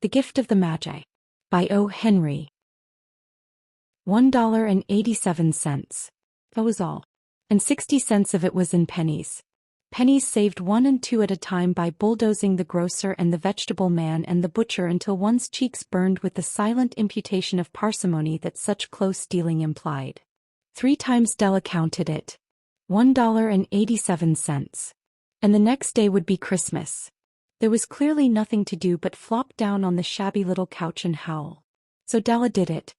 The Gift of the Magi. By O. Henry. $1.87. That was all. And 60 cents of it was in pennies. Pennies saved 1 and 2 at a time by bulldozing the grocer and the vegetable man and the butcher until one's cheeks burned with the silent imputation of parsimony that such close dealing implied. 3 times Della counted it. $1.87. And the next day would be Christmas. There was clearly nothing to do but flop down on the shabby little couch and howl. So Della did it.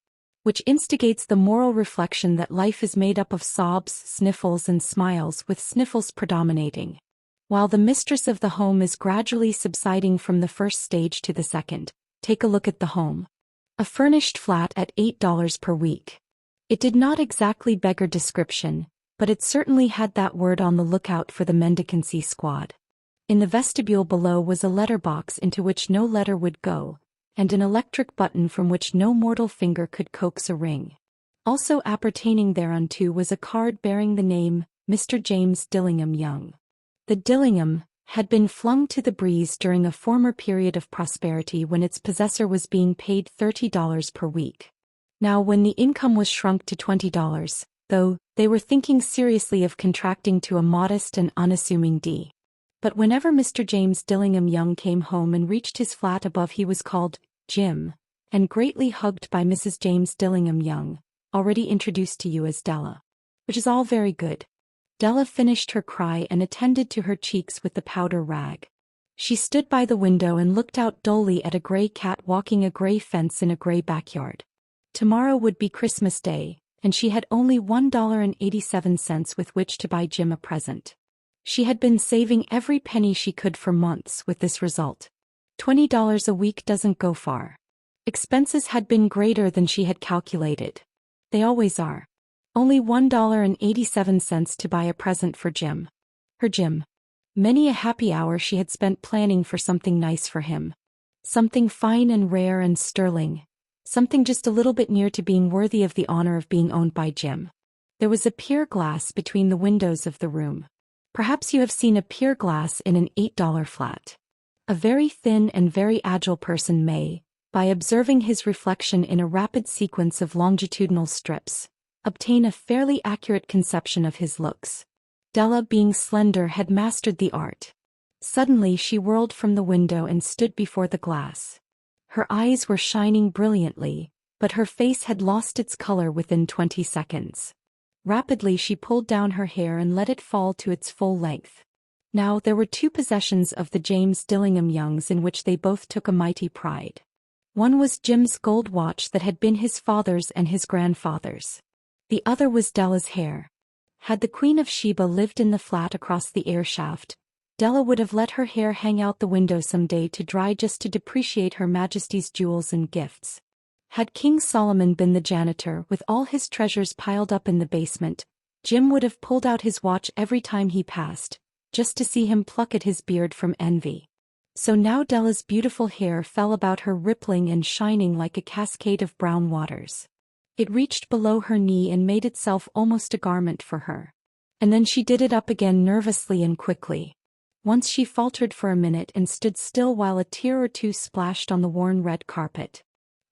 Which instigates the moral reflection that life is made up of sobs, sniffles and smiles, with sniffles predominating. While the mistress of the home is gradually subsiding from the first stage to the second, take a look at the home. A furnished flat at $8 per week. It did not exactly beggar description, but it certainly had that word on the lookout for the mendicancy squad. In the vestibule below was a letterbox into which no letter would go, and an electric button from which no mortal finger could coax a ring. Also appertaining thereunto was a card bearing the name, Mr. James Dillingham Young. The Dillingham had been flung to the breeze during a former period of prosperity when its possessor was being paid $30 per week. Now when the income was shrunk to $20, though, they were thinking seriously of contracting to a modest and unassuming D. But whenever Mr. James Dillingham Young came home and reached his flat above, he was called Jim, and greatly hugged by Mrs. James Dillingham Young, already introduced to you as Della. Which is all very good. Della finished her cry and attended to her cheeks with the powder rag. She stood by the window and looked out dully at a gray cat walking a gray fence in a gray backyard. Tomorrow would be Christmas Day, and she had only $1.87 with which to buy Jim a present. She had been saving every penny she could for months with this result. $20 a week doesn't go far. Expenses had been greater than she had calculated. They always are. Only $1.87 to buy a present for Jim. Her Jim. Many a happy hour she had spent planning for something nice for him. Something fine and rare and sterling. Something just a little bit near to being worthy of the honor of being owned by Jim. There was a pier glass between the windows of the room. Perhaps you have seen a pier glass in an $8 flat. A very thin and very agile person may, by observing his reflection in a rapid sequence of longitudinal strips, obtain a fairly accurate conception of his looks. Della, being slender, had mastered the art. Suddenly she whirled from the window and stood before the glass. Her eyes were shining brilliantly, but her face had lost its color within 20 seconds. Rapidly she pulled down her hair and let it fall to its full length. Now there were 2 possessions of the James Dillingham Youngs in which they both took a mighty pride. One was Jim's gold watch that had been his father's and his grandfather's. The other was Della's hair. Had the Queen of Sheba lived in the flat across the air shaft, Della would have let her hair hang out the window some day to dry just to depreciate Her Majesty's jewels and gifts. Had King Solomon been the janitor with all his treasures piled up in the basement, Jim would have pulled out his watch every time he passed, just to see him pluck at his beard from envy. So now Della's beautiful hair fell about her, rippling and shining like a cascade of brown waters. It reached below her knee and made itself almost a garment for her. And then she did it up again nervously and quickly. Once she faltered for a minute and stood still while a tear or two splashed on the worn red carpet.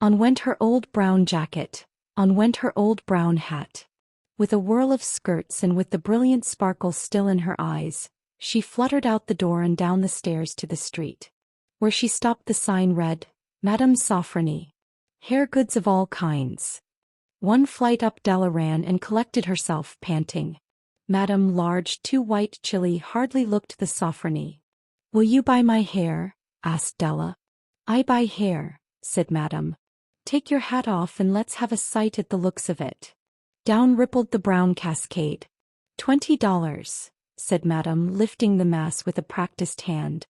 On went her old brown jacket, on went her old brown hat. With a whirl of skirts and with the brilliant sparkle still in her eyes, she fluttered out the door and down the stairs to the street. Where she stopped the sign read, Madame Sofronie. Hair goods of all kinds. 1 flight up Della ran and collected herself, panting. Madame, large, 2 white, chilly, hardly looked the Sofronie. Will you buy my hair? Asked Della. I buy hair, said Madame. Take your hat off and let's have a sight at the looks of it. Down rippled the brown cascade. $20, said Madame, lifting the mass with a practiced hand.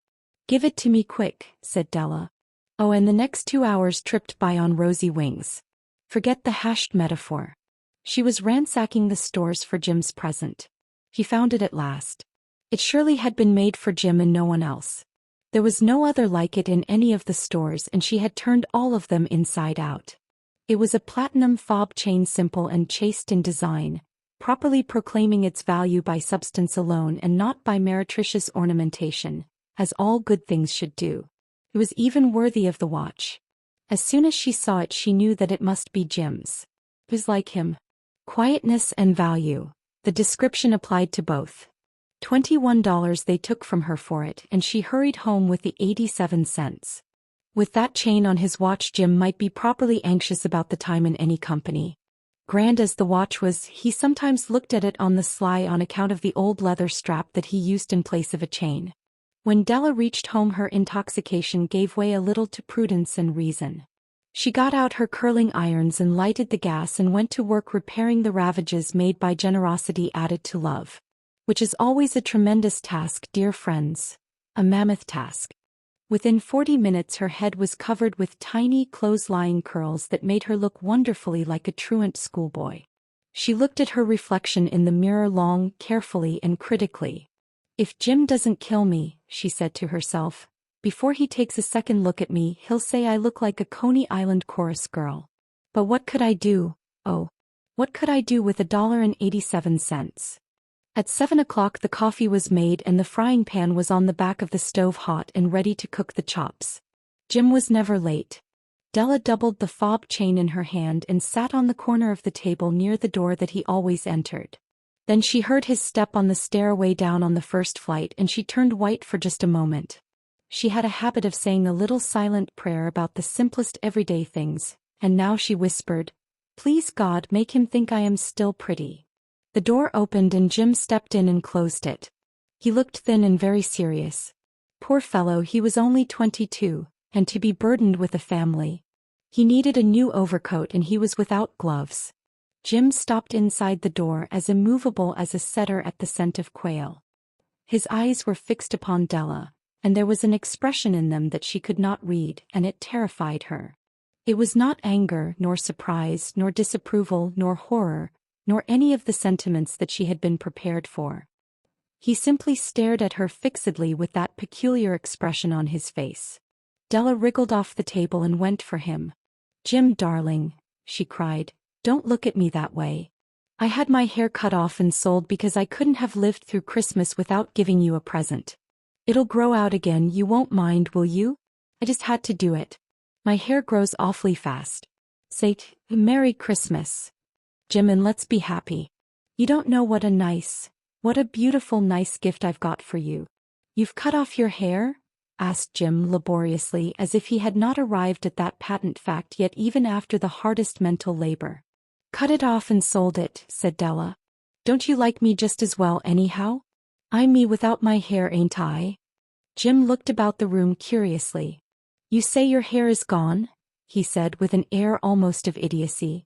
Give it to me quick, said Della. Oh, and the next 2 hours tripped by on rosy wings. Forget the hashed metaphor. She was ransacking the stores for Jim's present. He found it at last. It surely had been made for Jim and no one else. There was no other like it in any of the stores, and she had turned all of them inside out. It was a platinum fob chain, simple and chaste in design, properly proclaiming its value by substance alone and not by meretricious ornamentation, as all good things should do. It was even worthy of the watch. As soon as she saw it, she knew that it must be Jim's. It was like him. Quietness and value. The description applied to both. $21 they took from her for it, and she hurried home with the 87 cents. With that chain on his watch, Jim might be properly anxious about the time in any company. Grand as the watch was, he sometimes looked at it on the sly on account of the old leather strap that he used in place of a chain. When Della reached home, her intoxication gave way a little to prudence and reason. She got out her curling irons and lighted the gas and went to work repairing the ravages made by generosity added to love. Which is always a tremendous task, dear friends. A mammoth task. Within 40 minutes her head was covered with tiny clothes-lying curls that made her look wonderfully like a truant schoolboy. She looked at her reflection in the mirror long, carefully and critically. If Jim doesn't kill me, she said to herself, before he takes a second look at me, he'll say I look like a Coney Island chorus girl. But what could I do? Oh, what could I do with $1.87? At 7 o'clock the coffee was made and the frying pan was on the back of the stove hot and ready to cook the chops. Jim was never late. Della doubled the fob chain in her hand and sat on the corner of the table near the door that he always entered. Then she heard his step on the stairway down on the first flight and she turned white for just a moment. She had a habit of saying a little silent prayer about the simplest everyday things, and now she whispered, "Please God, make him think I am still pretty." The door opened and Jim stepped in and closed it. He looked thin and very serious. Poor fellow, he was only 22, and to be burdened with a family. He needed a new overcoat and he was without gloves. Jim stopped inside the door as immovable as a setter at the scent of quail. His eyes were fixed upon Della, and there was an expression in them that she could not read, and it terrified her. It was not anger, nor surprise, nor disapproval, nor horror, nor any of the sentiments that she had been prepared for. He simply stared at her fixedly with that peculiar expression on his face. Della wriggled off the table and went for him. "Jim, darling," she cried, "don't look at me that way. I had my hair cut off and sold because I couldn't have lived through Christmas without giving you a present. It'll grow out again, you won't mind, will you? I just had to do it. My hair grows awfully fast. Say, Merry Christmas, Jim, and let's be happy. You don't know what a beautiful nice gift I've got for you." "You've cut off your hair?" asked Jim laboriously, as if he had not arrived at that patent fact yet even after the hardest mental labor. "Cut it off and sold it," said Della. "Don't you like me just as well anyhow? I'm me without my hair, ain't I?" Jim looked about the room curiously. "You say your hair is gone?" he said with an air almost of idiocy.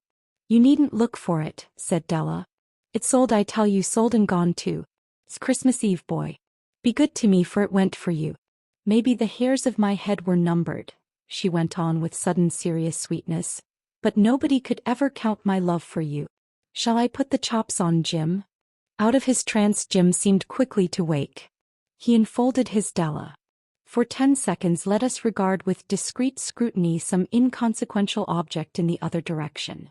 "You needn't look for it," said Della. "It's sold, I tell you, sold and gone too. It's Christmas Eve, boy. Be good to me, for it went for you. Maybe the hairs of my head were numbered," she went on with sudden serious sweetness, "but nobody could ever count my love for you. Shall I put the chops on, Jim?" Out of his trance Jim seemed quickly to wake. He enfolded his Della. "For 10 seconds let us regard with discreet scrutiny some inconsequential object in the other direction.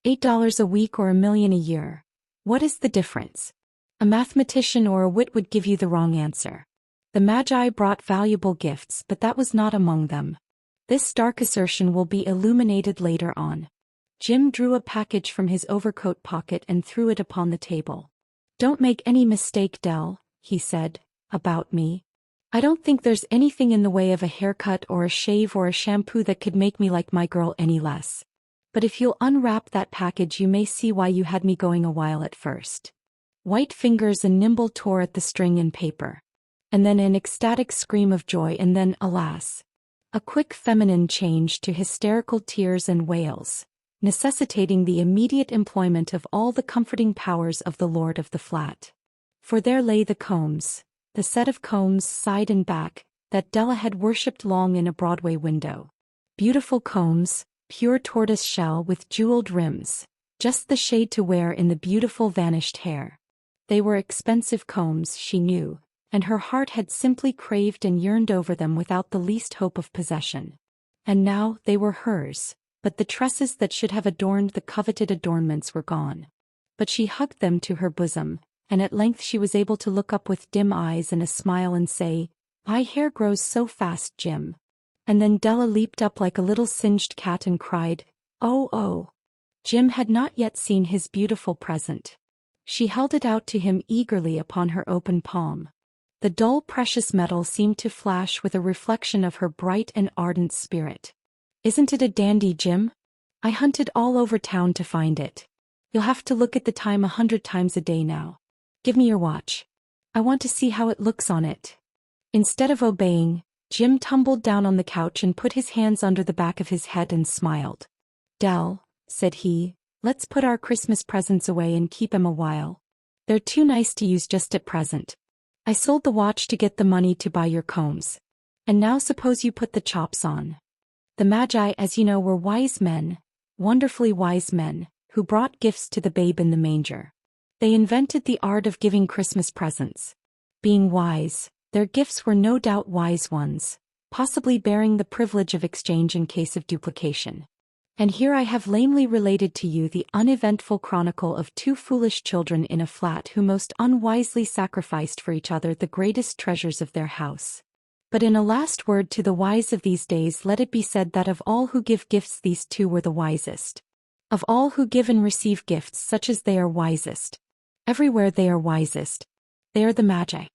$8 a week or $1 million a year. What is the difference? A mathematician or a wit would give you the wrong answer. The Magi brought valuable gifts, but that was not among them. This dark assertion will be illuminated later on." Jim drew a package from his overcoat pocket and threw it upon the table. "Don't make any mistake, Dell," he said, "about me. I don't think there's anything in the way of a haircut or a shave or a shampoo that could make me like my girl any less. But if you'll unwrap that package you may see why you had me going a while at first." White fingers and nimble tore at the string and paper. And then an ecstatic scream of joy, and then, alas, a quick feminine change to hysterical tears and wails, necessitating the immediate employment of all the comforting powers of the lord of the flat. For there lay the combs, the set of combs side and back, that Della had worshipped long in a Broadway window. Beautiful combs, pure tortoise shell with jeweled rims, just the shade to wear in the beautiful vanished hair. They were expensive combs, she knew, and her heart had simply craved and yearned over them without the least hope of possession. And now they were hers, but the tresses that should have adorned the coveted adornments were gone. But she hugged them to her bosom, and at length she was able to look up with dim eyes and a smile and say, "My hair grows so fast, Jim. And then Della leaped up like a little singed cat and cried, "Oh, oh." Jim had not yet seen his beautiful present. She held it out to him eagerly upon her open palm. The dull precious metal seemed to flash with a reflection of her bright and ardent spirit. "Isn't it a dandy, Jim? I hunted all over town to find it. You'll have to look at the time 100 times a day now. Give me your watch. I want to see how it looks on it." Instead of obeying, Jim tumbled down on the couch and put his hands under the back of his head and smiled. "Dell," said he, "let's put our Christmas presents away and keep 'em a while. They're too nice to use just at present. I sold the watch to get the money to buy your combs. And now suppose you put the chops on." The Magi, as you know, were wise men, wonderfully wise men, who brought gifts to the babe in the manger. They invented the art of giving Christmas presents. Being wise, their gifts were no doubt wise ones, possibly bearing the privilege of exchange in case of duplication. And here I have lamely related to you the uneventful chronicle of two foolish children in a flat who most unwisely sacrificed for each other the greatest treasures of their house. But in a last word to the wise of these days, let it be said that of all who give gifts these two were the wisest. Of all who give and receive gifts such as they are wisest. Everywhere they are wisest. They are the Magi.